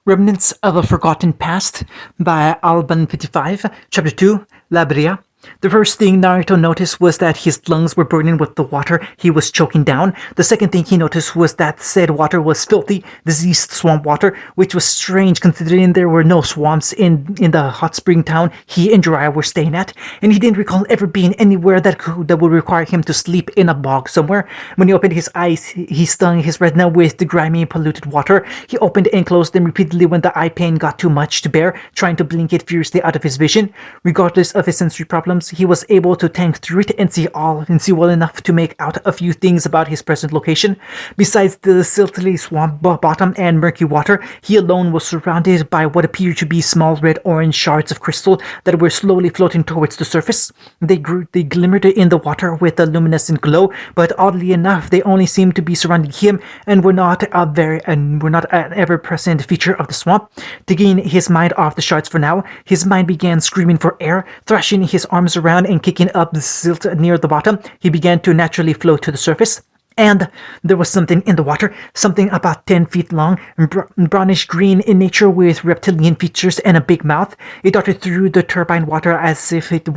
Remnants of a Forgotten Past by Alban 55, Chapter 2, Labria. The first thing Naruto noticed was that his lungs were burning with the water he was choking down. The second thing he noticed was that said water was filthy, diseased swamp water, which was strange considering there were no swamps in the hot spring town he and Jiraiya were staying at, and he didn't recall ever being anywhere that would require him to sleep in a bog somewhere. When he opened his eyes, he stung his retina with the grimy, polluted water. He opened and closed them repeatedly when the eye pain got too much to bear, trying to blink it furiously out of his vision. Regardless of his sensory problems, he was able to tank through it and see well enough to make out a few things about his present location. Besides the siltily swamp bottom and murky water, he alone was surrounded by what appeared to be small red-orange shards of crystal that were slowly floating towards the surface. They glimmered in the water with a luminescent glow, but oddly enough, they only seemed to be surrounding him and were not an ever-present feature of the swamp. Taking his mind off the shards for now, his mind began screaming for air, thrashing his arms around and kicking up the silt near the bottom. He began to naturally float to the surface. And there was something in the water, something about 10 feet long, brownish green in nature with reptilian features and a big mouth. It darted through the turbine water as if it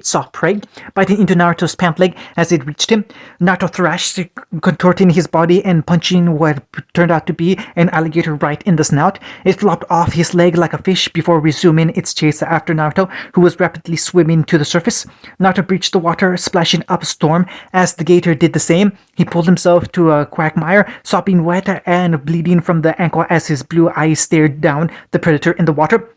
saw prey, biting into Naruto's pant leg as it reached him. Naruto thrashed, contorting his body and punching what turned out to be an alligator right in the snout. It flopped off his leg like a fish before resuming its chase after Naruto, who was rapidly swimming to the surface. Naruto breached the water, splashing up a storm. As the gator did the same, he pulled himself to a quagmire, sopping wet and bleeding from the ankle as his blue eyes stared down the predator in the water.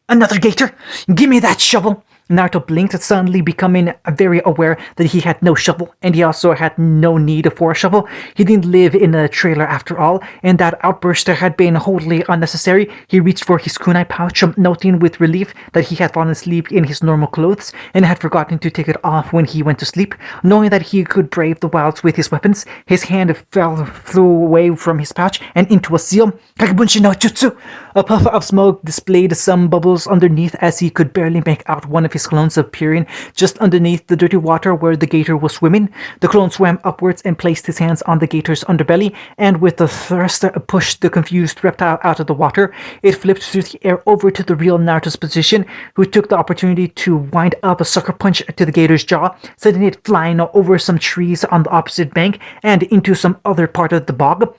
"Another gator! Give me that shovel!" Naruto blinked, suddenly becoming very aware that he had no shovel, and he also had no need for a shovel. He didn't live in a trailer after all, and that outburst had been wholly unnecessary. He reached for his kunai pouch, noting with relief that he had fallen asleep in his normal clothes, and had forgotten to take it off when he went to sleep. Knowing that he could brave the wilds with his weapons, his hand flew away from his pouch and into a seal. Kagebunshi no Jutsu! A puff of smoke displayed some bubbles underneath as he could barely make out one of his clones appearing just underneath the dirty water where the gator was swimming. The clone swam upwards and placed his hands on the gator's underbelly, and with a thrust pushed the confused reptile out of the water. It flipped through the air over to the real Naruto's position, who took the opportunity to wind up a sucker punch to the gator's jaw, sending it flying over some trees on the opposite bank and into some other part of the bog.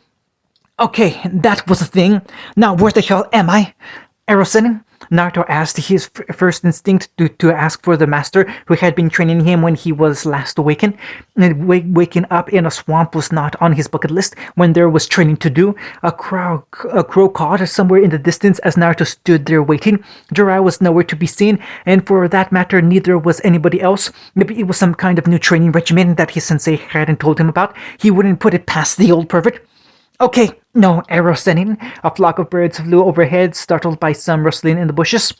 "Okay, that was a thing. Now where the hell am I?" "Erosen?" Naruto asked, his first instinct to ask for the master who had been training him when he was last awakened. Waking up in a swamp was not on his bucket list when there was training to do. A crow cawed somewhere in the distance as Naruto stood there waiting. Jiraiya was nowhere to be seen, and for that matter, neither was anybody else. Maybe it was some kind of new training regimen that his sensei hadn't told him about. He wouldn't put it past the old pervert. "Okay, no arrow sending." A flock of birds flew overhead, startled by some rustling in the bushes.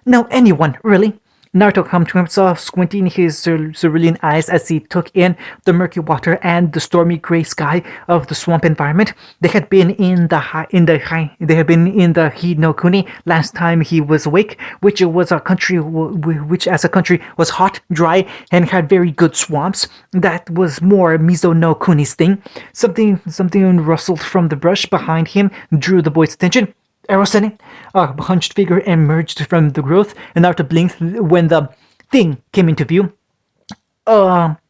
"No, anyone, really." Naruto came to himself, squinting his cerulean eyes as he took in the murky water and the stormy gray sky of the swamp environment. They had been in the Hinokuni last time he was awake, which as a country was hot, dry, and had very good swamps. That was more Mizo no Kuni's thing. Something rustled from the brush behind him, drew the boy's attention. "Erosen?" A hunched figure emerged from the growth, and Naruto blinked when the thing came into view.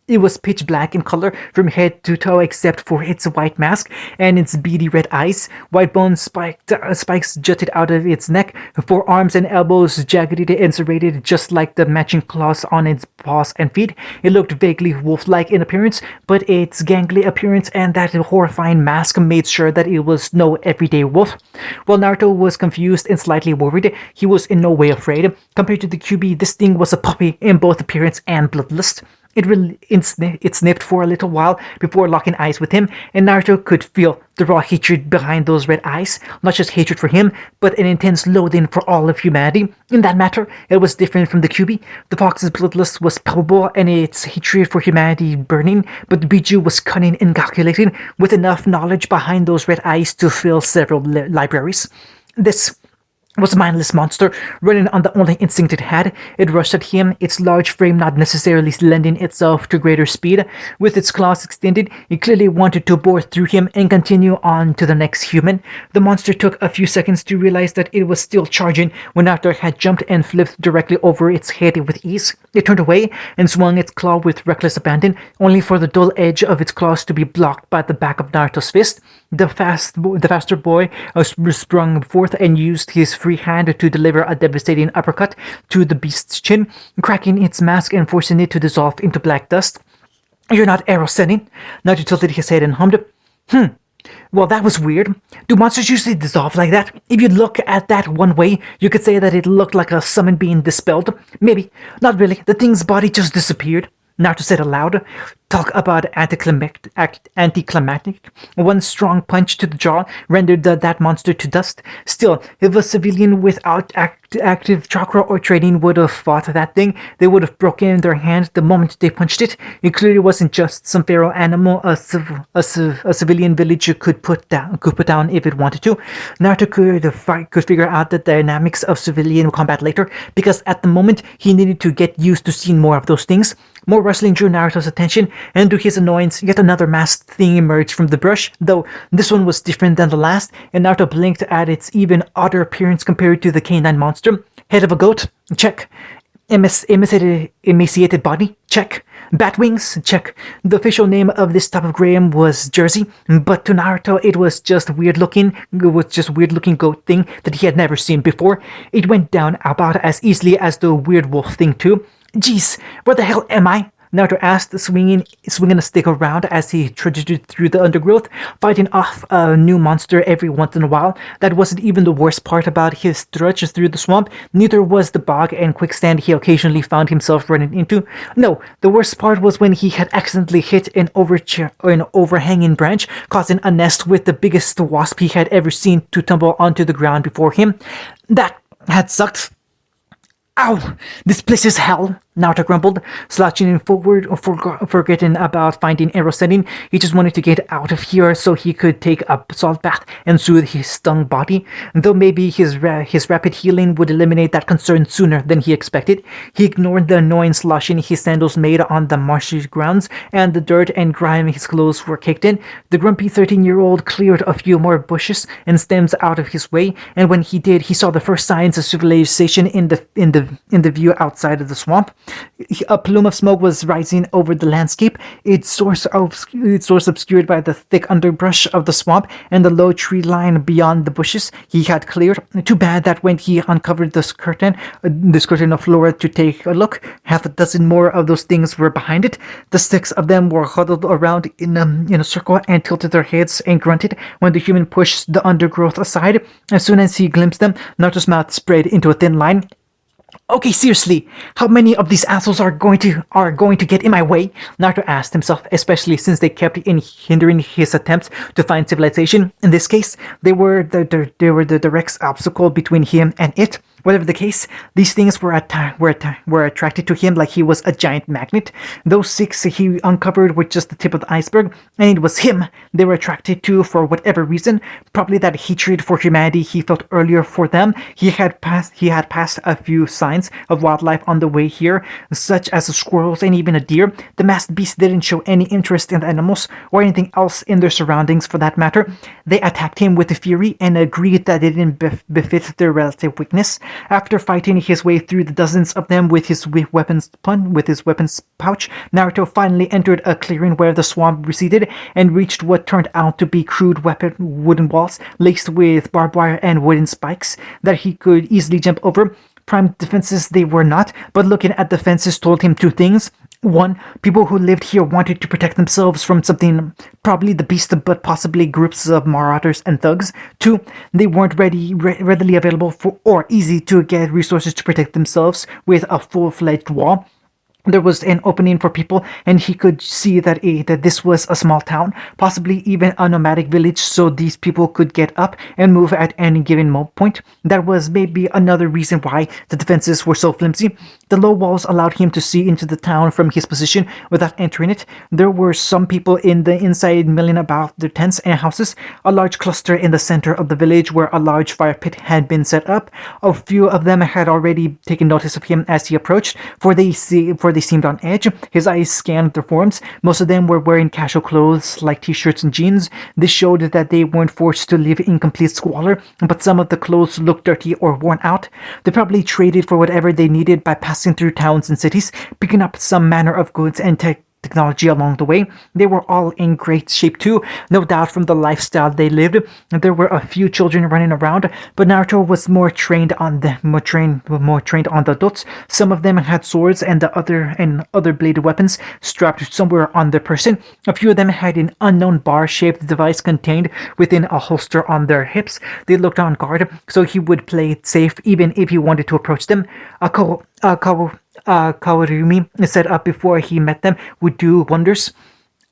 It was pitch black in color from head to toe except for its white mask and its beady red eyes. White bone spikes jutted out of its neck, forearms and elbows jagged and serrated just like the matching claws on its paws and feet. It looked vaguely wolf-like in appearance, but its gangly appearance and that horrifying mask made sure that it was no everyday wolf. While Naruto was confused and slightly worried, he was in no way afraid. Compared to the QB, this thing was a puppy in both appearance and bloodlust. It sniffed for a little while before locking eyes with him, and Naruto could feel the raw hatred behind those red eyes. Not just hatred for him, but an intense loathing for all of humanity. In that matter, it was different from the QB. The fox's bloodlust was palpable and its hatred for humanity burning, but the Biju was cunning and calculating, with enough knowledge behind those red eyes to fill several libraries. was a mindless monster, running on the only instinct it had. It rushed at him, its large frame not necessarily lending itself to greater speed. With its claws extended, it clearly wanted to bore through him and continue on to the next human. The monster took a few seconds to realize that it was still charging when Arthur had jumped and flipped directly over its head with ease. It turned away and swung its claw with reckless abandon, only for the dull edge of its claws to be blocked by the back of Naruto's fist. The faster boy sprung forth and used his free hand to deliver a devastating uppercut to the beast's chin, cracking its mask and forcing it to dissolve into black dust. "You're not arrow sending?" Naruto tilted his head and hummed. Well, that was weird. Do monsters usually dissolve like that? If you look at that one way, you could say that it looked like a summon being dispelled. Maybe. Not really. The thing's body just disappeared. Naruto said aloud. Talk about anticlimactic. One strong punch to the jaw rendered that monster to dust. Still, if a civilian without active chakra or training would have fought that thing, they would have broken their hand the moment they punched it. It clearly wasn't just some feral animal a civilian village could put down if it wanted to. Naruto could figure out the dynamics of civilian combat later, because at the moment he needed to get used to seeing more of those things. More rustling drew Naruto's attention, and to his annoyance, yet another masked thing emerged from the brush, though this one was different than the last, and Naruto blinked at its even odder appearance compared to the canine monster. Head of a goat? Check. Emaciated body? Check. Bat wings? Check. The official name of this type of Graham was Jersey, but to Naruto it was just weird looking goat thing that he had never seen before. It went down about as easily as the weird wolf thing too. Geez, where the hell am I? Naruto asked, swinging a stick around as he trudged through the undergrowth, fighting off a new monster every once in a while. That wasn't even the worst part about his trudge through the swamp. Neither was the bog and quicksand he occasionally found himself running into. No, the worst part was when he had accidentally hit an overhanging branch, causing a nest with the biggest wasp he had ever seen to tumble onto the ground before him. That had sucked. Ow! This place is hell! Naruto grumbled, slouching forward, forgetting about finding arrow setting. He just wanted to get out of here so he could take a salt bath and soothe his stung body. Though maybe his rapid healing would eliminate that concern sooner than he expected. He ignored the annoying sloshing his sandals made on the marshy grounds and the dirt and grime his clothes were caked in. The grumpy 13-year-old cleared a few more bushes and stems out of his way, and when he did, he saw the first signs of civilization in the view outside of the swamp. A plume of smoke was rising over the landscape, its source obscured by the thick underbrush of the swamp and the low tree line beyond the bushes he had cleared. Too bad that when he uncovered this curtain of flora to take a look, half a dozen more of those things were behind it. The 6 of them were huddled around in a circle and tilted their heads and grunted when the human pushed the undergrowth aside. As soon as he glimpsed them, Naruto's mouth spread into a thin line. Okay, seriously, how many of these assholes are going to get in my way? Naruto asked himself, especially since they kept hindering his attempts to find civilization. In this case, they were the direct obstacle between him and it. Whatever the case, these things were attracted to him like he was a giant magnet. Those 6 he uncovered were just the tip of the iceberg, and it was him they were attracted to for whatever reason. Probably that hatred for humanity he felt earlier for them. He had passed a few signs of wildlife on the way here, such as squirrels and even a deer. The masked beast didn't show any interest in animals or anything else in their surroundings for that matter. They attacked him with fury and agreed that it didn't befit their relative weakness. After fighting his way through the dozens of them with his weapons pouch, Naruto finally entered a clearing where the swamp receded and reached what turned out to be crude wooden walls laced with barbed wire and wooden spikes that he could easily jump over. Prime defenses they were not, but looking at the fences told him 2 things. 1. People who lived here wanted to protect themselves from something, probably the beast, but possibly groups of marauders and thugs. 2. They weren't readily available for or easy to get resources to protect themselves with a full-fledged wall. There was an opening for people, and he could see that this was a small town, possibly even a nomadic village, so these people could get up and move at any given point. That was maybe another reason why the defenses were so flimsy. The low walls allowed him to see into the town from his position without entering it. There were some people in the inside milling about their tents and houses, a large cluster in the center of the village where a large fire pit had been set up. A few of them had already taken notice of him as he approached, for they seemed on edge. His eyes scanned their forms. Most of them were wearing casual clothes like t-shirts and jeans. This showed that they weren't forced to live in complete squalor, but some of the clothes looked dirty or worn out. They probably traded for whatever they needed by passing through towns and cities, picking up some manner of goods and technology along the way. They were all in great shape too, no doubt from the lifestyle they lived. There were a few children running around, but Naruto was more trained on the adults. Some of them had swords and other bladed weapons strapped somewhere on their person. A few of them had an unknown bar-shaped device contained within a holster on their hips. They looked on guard, so he would play it safe even if he wanted to approach them. Kawarumi set up before he met them would do wonders.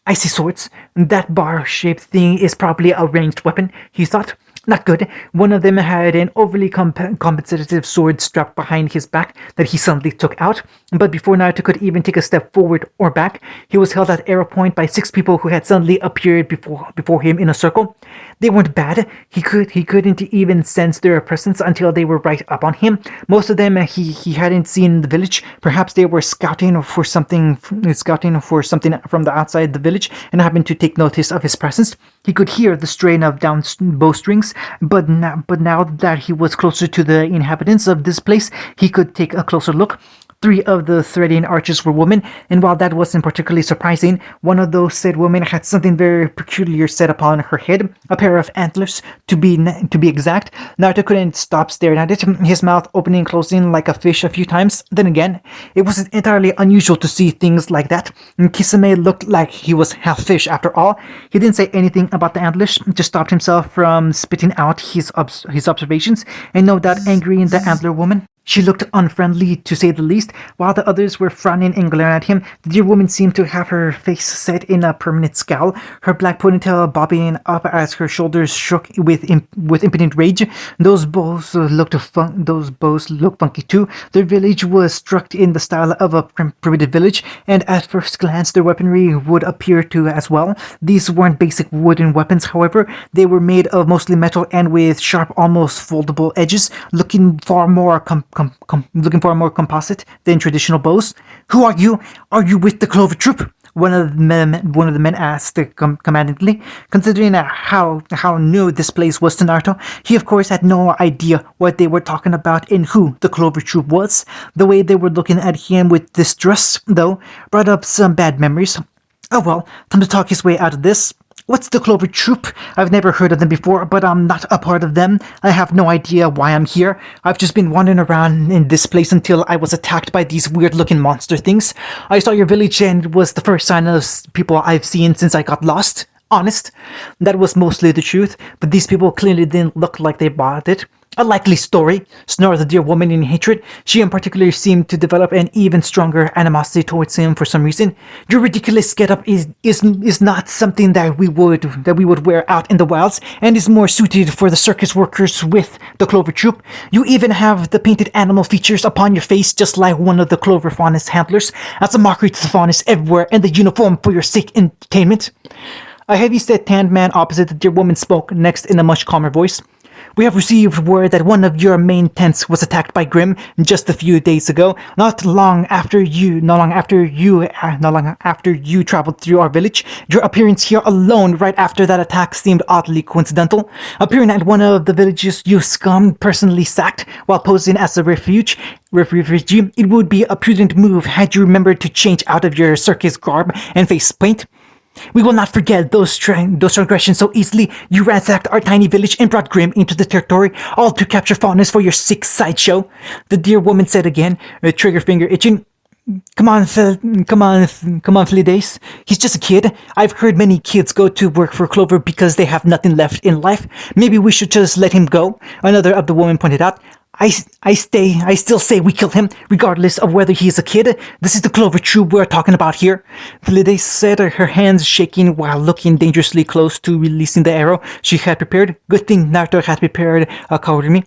I see swords. That bar-shaped thing is probably a ranged weapon, he thought. Not good. One of them had an overly compensative sword strapped behind his back that he suddenly took out. But before Naruto could even take a step forward or back, he was held at arrow point by 6 people who had suddenly appeared before him in a circle. They weren't bad. He couldn't even sense their presence until they were right up on him. Most of them he hadn't seen in the village. Perhaps they were scouting for something from the outside the village and happened to take notice of his presence. He could hear the strain of down bowstrings, but now that he was closer to the inhabitants of this place, he could take a closer look. 3 of the threading archers were women, and while that wasn't particularly surprising, one of those said women had something very peculiar set upon her head, a pair of antlers, to be exact. Naruto couldn't stop staring at it, his mouth opening and closing like a fish a few times. Then again, it wasn't entirely unusual to see things like that. And Kisame looked like he was half fish after all. He didn't say anything about the antlers, just stopped himself from spitting out his observations, and no doubt angry in the antler woman. She looked unfriendly, to say the least. While the others were frowning and glaring at him, the dear woman seemed to have her face set in a permanent scowl, her black ponytail bobbing up as her shoulders shook with impotent rage. Those bows looked funky too. Their village was struck in the style of a primitive village, and at first glance their weaponry would appear to as well. These weren't basic wooden weapons, however. They were made of mostly metal and with sharp, almost foldable edges, looking far more composite than traditional bows. Who are you? Are you with the Clover Troop? One of the men asked commandingly. Considering how new this place was to Naruto, he of course had no idea what they were talking about and who the Clover Troop was. The way they were looking at him with distrust, though, brought up some bad memories. Oh well, time to talk his way out of this. What's the Clover Troop? I've never heard of them before, but I'm not a part of them. I have no idea why I'm here. I've just been wandering around in this place until I was attacked by these weird-looking monster things. I saw your village and it was the first sign of people I've seen since I got lost. Honest. That was mostly the truth, but these people clearly didn't look like they bought it. A likely story, snarled the dear woman in hatred. She in particular seemed to develop an even stronger animosity towards him for some reason. Your ridiculous getup is not something that we would wear out in the wilds, and is more suited for the circus workers with the Clover Troop. You even have the painted animal features upon your face, just like one of the Clover Faunus handlers, as a mockery to the Faunus everywhere, and the uniform for your sick entertainment. A heavy-set tanned man opposite the dear woman spoke next in a much calmer voice. We have received word that one of your main tents was attacked by Grimm just a few days ago, not long after you traveled through our village. Your appearance here alone right after that attack seemed oddly coincidental. Appearing at one of the villages you scum personally sacked while posing as a refugee, it would be a prudent move had you remembered to change out of your circus garb and face paint. We will not forget those transgressions so easily. You ransacked our tiny village and brought Grimm into the territory, all to capture Faunus for your sick sideshow. The dear woman said again, her trigger finger itching. Come on, Felides. He's just a kid. I've heard many kids go to work for Clover because they have nothing left in life. Maybe we should just let him go, another of the women pointed out. I still say we kill him, regardless of whether he is a kid. This is the Clover Troop we're talking about here. Felidae said, her hands shaking while looking dangerously close to releasing the arrow she had prepared. Good thing Naruto had prepared accordingly.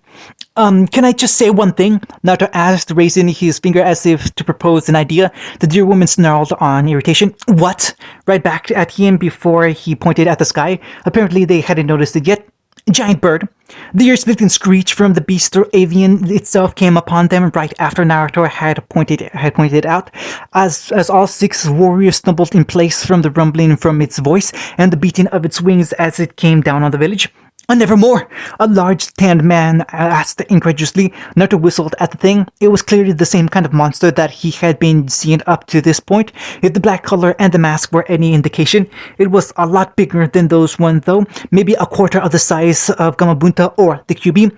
Can I just say one thing? Naruto asked, raising his finger as if to propose an idea. The dear woman snarled on irritation. What? Right back at him before he pointed at the sky. Apparently they hadn't noticed it yet. Giant bird. The ear-splitting screech from the beast or avian itself came upon them right after Naruto had pointed out, as all six warriors stumbled in place from the rumbling from its voice and the beating of its wings as it came down on the village. Nevermore! A large tanned man asked incredulously. Naruto whistled at the thing. It was clearly the same kind of monster that he had been seeing up to this point. If the black color and the mask were any indication, it was a lot bigger than those one though, maybe a quarter of the size of Gamabunta or the QB.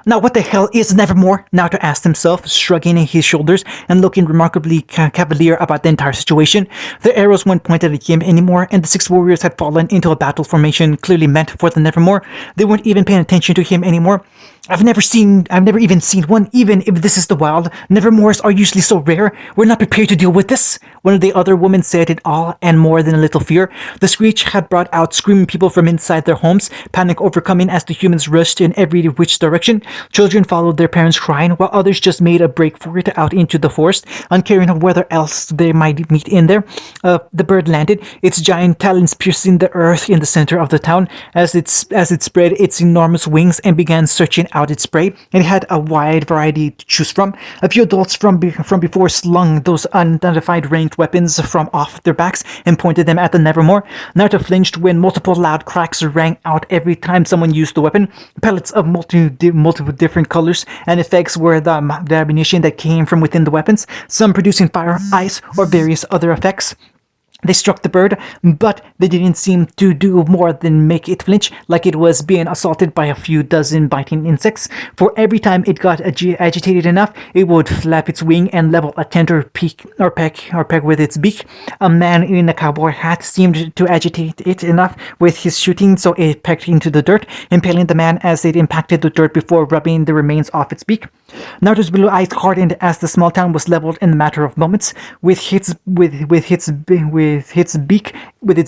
Now what the hell is Nevermore? Naruto asked himself, shrugging his shoulders and looking remarkably cavalier about the entire situation. The arrows weren't pointed at him anymore, and the six warriors had fallen into a battle formation clearly meant for the Nevermore. They weren't even paying attention to him anymore. I've never even seen one, even if this is the wild. Nevermores are usually so rare. We're not prepared to deal with this. One of the other women said in awe and more than a little fear. The screech had brought out screaming people from inside their homes, panic overcoming as the humans rushed in every which direction. Children followed their parents crying, while others just made a break for it out into the forest, uncaring of whether else they might meet in there. The bird landed, its giant talons piercing the earth in the center of the town as it spread its enormous wings and began searching out its prey. And it had a wide variety to choose from. A few adults from before slung those unidentified ranged weapons from off their backs and pointed them at the Nevermore. Naruto flinched when multiple loud cracks rang out every time someone used the weapon. Pellets of multiple different colors and effects were the ammunition that came from within the weapons, some producing fire, ice, or various other effects. They struck the bird, but they didn't seem to do more than make it flinch, like it was being assaulted by a few dozen biting insects. For every time it got agitated enough, it would flap its wing and level a tender peck with its beak. A man in a cowboy hat seemed to agitate it enough with his shooting, so it pecked into the dirt, impaling the man as it impacted the dirt before rubbing the remains off its beak. Naruto's blue eyes hardened as the small town was leveled in a matter of moments. With its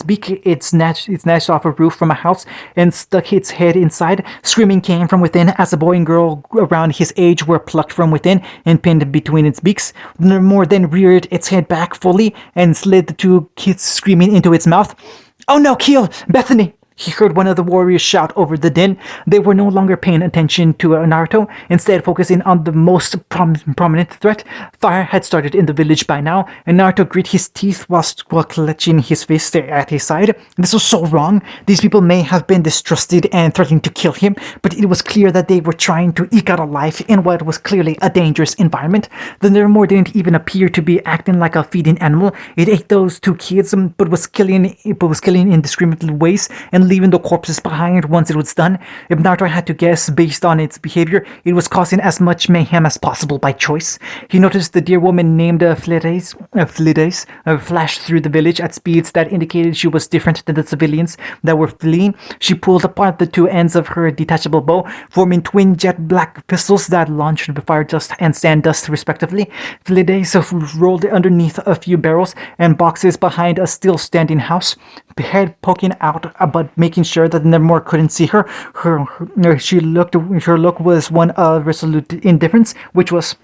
beak, it snatched off a roof from a house and stuck its head inside. Screaming came from within as a boy and girl around his age were plucked from within and pinned between its beaks. Nevermore then reared its head back fully and slid the two kids screaming into its mouth. "Oh no, kill Bethany!" He heard one of the warriors shout over the din. They were no longer paying attention to Naruto, instead focusing on the most prominent threat. Fire had started in the village by now, and Naruto grit his teeth while clutching his fist at his side. This was so wrong. These people may have been distrusted and threatening to kill him, but it was clear that they were trying to eke out a life in what was clearly a dangerous environment. The Nevermore didn't even appear to be acting like a feeding animal. It ate those two kids, but was killing in indiscriminate ways and leaving the corpses behind once it was done. If Naruto had to guess based on its behavior, it was causing as much mayhem as possible by choice. He noticed the dear woman named Flides flashed through the village at speeds that indicated she was different than the civilians that were fleeing. She pulled apart the two ends of her detachable bow, forming twin jet black pistols that launched fire dust and sand dust respectively. Flides rolled underneath a few barrels and boxes behind a still standing house, head poking out but making sure that Nevermore couldn't see her. Her look was one of resolute indifference, which was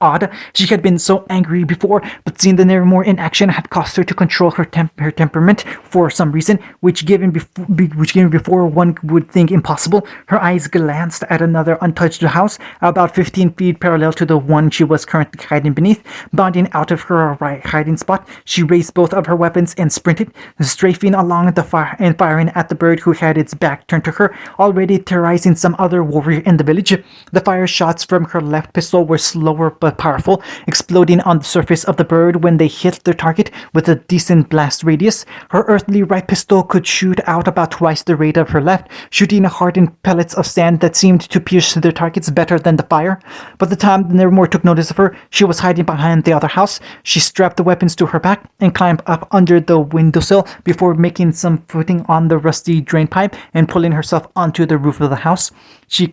odd. She had been so angry before, but seeing the Nevermore in action had caused her to control her temperament for some reason, which given before one would think impossible. Her eyes glanced at another untouched house, about 15 feet parallel to the one she was currently hiding beneath. Bounding out of her hiding spot, she raised both of her weapons and sprinted, strafing along the fire and firing at the bird who had its back turned to her, already terrorizing some other warrior in the village. The fire shots from her left pistol were slower but powerful, exploding on the surface of the bird when they hit their target with a decent blast radius. Her earthly right pistol could shoot out about twice the rate of her left, shooting hardened pellets of sand that seemed to pierce their targets better than the fire. By the time the Nevermore took notice of her, she was hiding behind the other house. She strapped the weapons to her back and climbed up under the windowsill before making some footing on the rusty drain pipe and pulling herself onto the roof of the house. She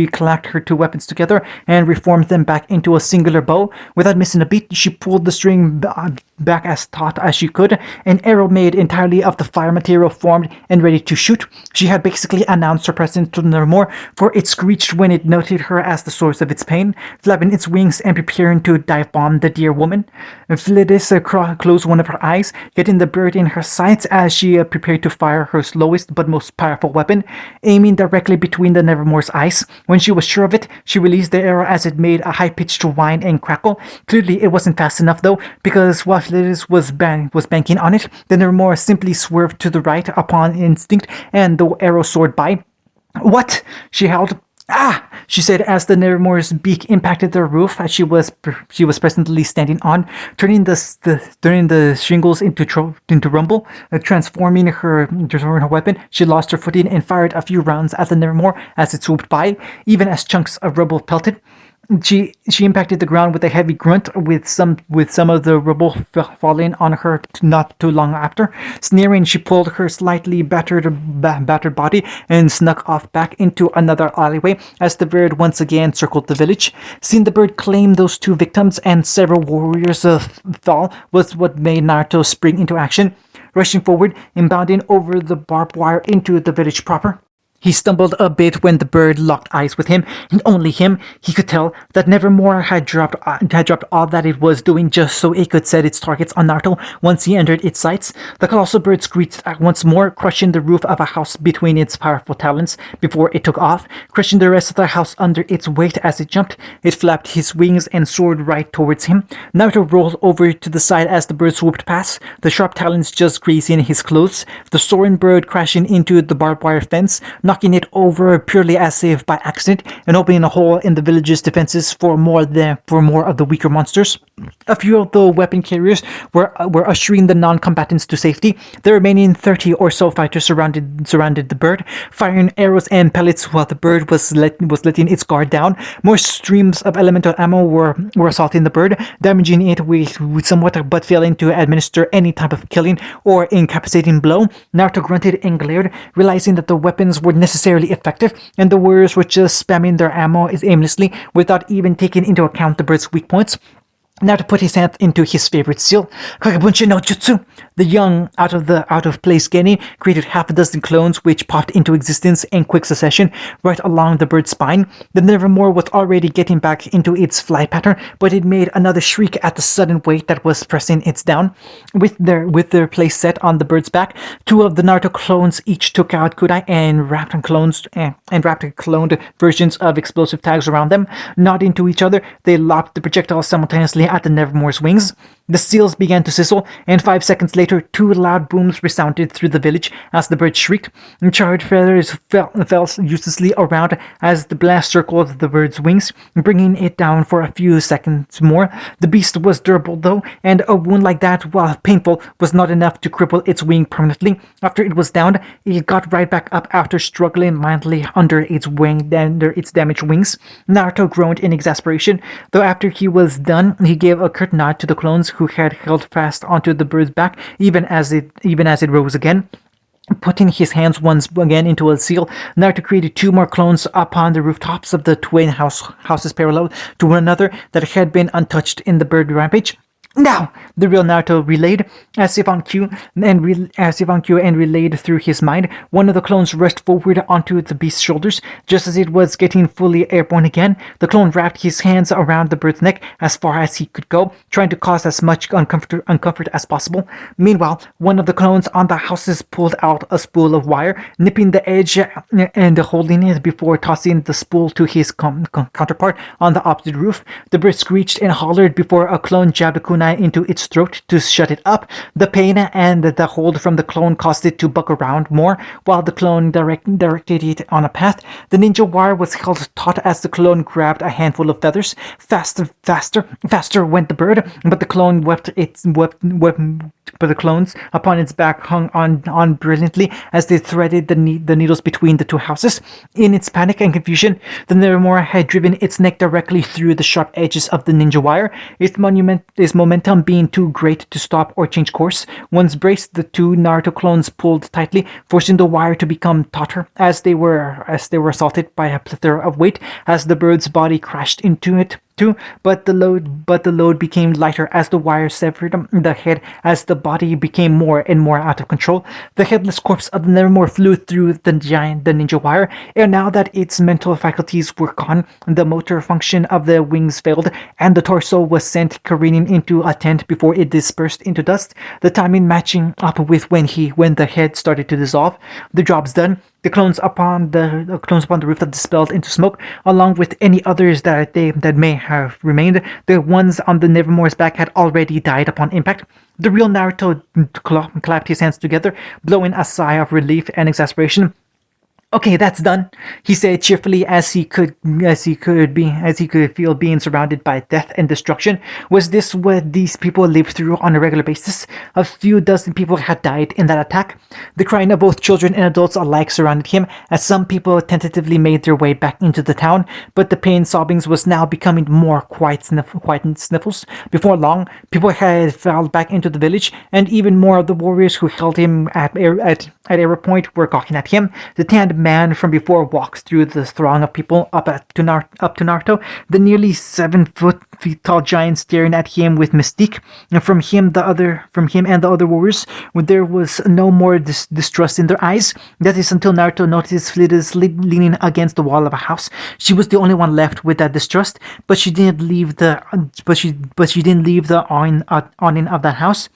clacked her two weapons together and reformed them back into a singular bow. Without missing a beat, she pulled the string back as taut as she could. An arrow made entirely of the fire material formed and ready to shoot. She had basically announced her presence to the Nevermore, for it screeched when it noted her as the source of its pain, flapping its wings and preparing to dive bomb the dear woman. Phyllis closed one of her eyes, getting the bird in her sights as she prepared to fire her slowest but most powerful weapon, aiming directly between the Nevermore's eyes. When she was sure of it, she released the arrow as it made a high-pitched whine and crackle. Clearly, it wasn't fast enough though, because while Phyllis was banking on it, the Nevermore simply swerved to the right upon instinct, and the arrow soared by. "What?" she howled. "Ah!" she said as the Nevermore's beak impacted the roof as she was presently standing on, turning the shingles into rumble. Transforming her weapon, she lost her footing and fired a few rounds at the Nevermore as it swooped by, even as chunks of rubble pelted. She impacted the ground with a heavy grunt, with some of the rubble falling on her not too long after. Sneering, she pulled her slightly battered body and snuck off back into another alleyway as the bird once again circled the village. Seeing the bird claim those two victims and several warriors fall was what made Naruto spring into action, rushing forward and bounding over the barbed wire into the village proper. He stumbled a bit when the bird locked eyes with him, and only him. He could tell that Nevermore had dropped all that it was doing just so it could set its targets on Naruto once he entered its sights. The colossal bird screeched once more, crushing the roof of a house between its powerful talons before it took off, crushing the rest of the house under its weight as it jumped. It flapped his wings and soared right towards him. Naruto rolled over to the side as the bird swooped past, the sharp talons just grazing his clothes, the soaring bird crashing into the barbed wire fence, knocking it over purely as if by accident, and opening a hole in the village's defenses for more of the weaker monsters. A few of the weapon carriers were ushering the non-combatants to safety. The remaining 30 or so fighters surrounded the bird, firing arrows and pellets while the bird was letting its guard down. More streams of elemental ammo were assaulting the bird, damaging it with somewhat, but failing to administer any type of killing or incapacitating blow. Naruto grunted and glared, realizing that the weapons were necessarily effective, and the warriors were just spamming their ammo aimlessly without even taking into account the bird's weak points. Naruto put his hand into his favorite seal, Kagabunshi no Jutsu. The young, out of place Genin created half a dozen clones which popped into existence in quick succession right along the bird's spine. The Nevermore was already getting back into its flight pattern, but it made another shriek at the sudden weight that was pressing it down. With their place set on the bird's back, two of the Naruto clones each took out kunai and wrapped cloned versions of explosive tags around them. Nodding to each other, they lobbed the projectiles simultaneously at the Nevermore's wings. The seals began to sizzle, and 5 seconds later, two loud booms resounded through the village as the bird shrieked. Charred feathers fell uselessly around as the blast circled the bird's wings, bringing it down for a few seconds more. The beast was durable though, and a wound like that, while painful, was not enough to cripple its wing permanently. After it was downed, it got right back up after struggling mildly under its damaged wings. Naruto groaned in exasperation, though after he was done, he gave a curt nod to the clones who had held fast onto the bird's back even as it rose again. Putting his hands once again into a seal, Naruto created two more clones upon the rooftops of the twin houses parallel to one another that had been untouched in the bird rampage. "Now!" the real Naruto relayed, as if on cue and relayed through his mind. One of the clones rushed forward onto the beast's shoulders. Just as it was getting fully airborne again, the clone wrapped his hands around the bird's neck as far as he could go, trying to cause as much uncomfort as possible. Meanwhile, one of the clones on the houses pulled out a spool of wire, nipping the edge and holding it before tossing the spool to his counterpart on the opposite roof. The bird screeched and hollered before a clone jabbed a kunai kunai into its throat to shut it up. The pain and the hold from the clone caused it to buck around more, while the clone directed it on a path. The ninja wire was held taut as the clone grabbed a handful of feathers. Faster went the bird, but the clone but the clones upon its back hung on brilliantly as they threaded the needles between the two houses. In its panic and confusion, the Nevermore had driven its neck directly through the sharp edges of the ninja wire, its momentum being too great to stop or change course. Once braced, the two Naruto clones pulled tightly, forcing the wire to become tauter as they were assaulted by a plethora of weight as the bird's body crashed into it too, but the load became lighter as the wire severed the head as the body became more and more out of control. The headless corpse of the Nevermore flew through the ninja wire, and now that its mental faculties were gone, the motor function of the wings failed, and the torso was sent careening into a tent before it dispersed into dust, the timing matching up with when the head started to dissolve. The job's done. The clones upon the roof had dispelled into smoke, along with any others that may have remained. The ones on the Nevermore's back had already died upon impact. The real Naruto clapped his hands together, blowing a sigh of relief and exasperation. "Okay, that's done," he said cheerfully as he could feel being surrounded by death and destruction. Was this what these people lived through on a regular basis? A few dozen people had died in that attack. The crying of both children and adults alike surrounded him as some people tentatively made their way back into the town, but the pain sobbings was now becoming more quiet sniffles. Before long, people had filed back into the village, and even more of the warriors who held him at arrow point were gawking at him. The tanned man from before walked through the throng of people up to Naruto, the nearly 7 feet tall giant staring at him with mystique. And from him and the other warriors, there was no more distrust in their eyes. That is until Naruto noticed Phyllis leaning against the wall of a house. She was the only one left with that distrust, but she didn't leave the awning of that house.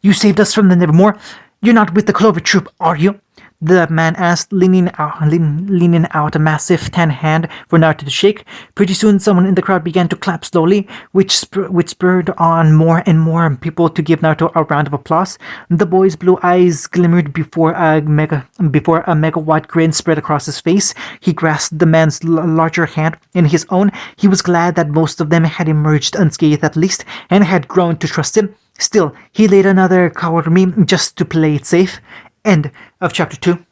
"You saved us from the Nevermore. You're not with the Clover Troop, are you?" the man asked, leaning out a massive tan hand for Naruto to shake. Pretty soon, someone in the crowd began to clap slowly, which spurred on more and more people to give Naruto a round of applause. The boy's blue eyes glimmered before a megawatt grin spread across his face. He grasped the man's larger hand in his own. He was glad that most of them had emerged unscathed at least, and had grown to trust him. Still, he laid another kawarimi just to play it safe. End of chapter 2.